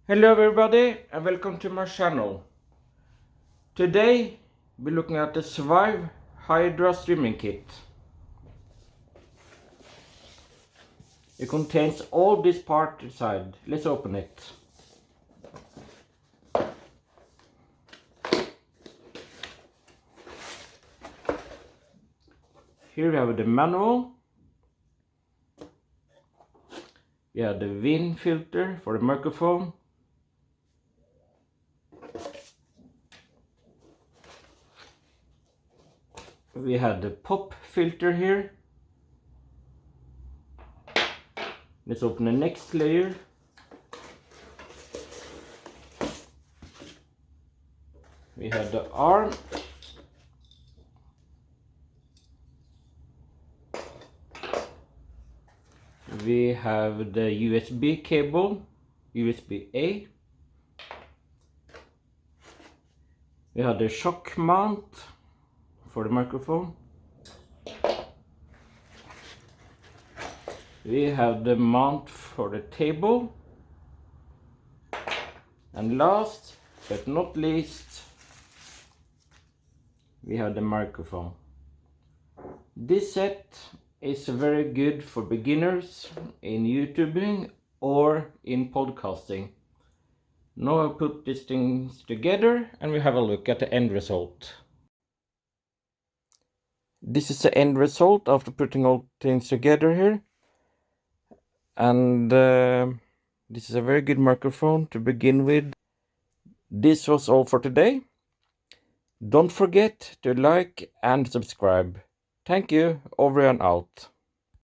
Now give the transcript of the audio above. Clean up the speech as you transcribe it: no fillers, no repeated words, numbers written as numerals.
Hello everybody and welcome to my channel. Today we're looking at the Svive Hydra Streaming Kit. It contains all this part inside. Let's open it. Here we have the manual. We have the wind filter for the microphone. We have the pop filter here. Let's open the next layer. We have the arm. We have the USB cable, USB-A. We have the shock mount for the microphone. We have the mount for the table. And last but not least, we have the microphone. This set is very good for beginners in YouTubing or in podcasting. Now I put these things together and we have a look at the end result. This is the end result after putting all things together here. And this is a very good microphone to begin with. This was all for today. Don't forget to like and subscribe. Thank you, over and out.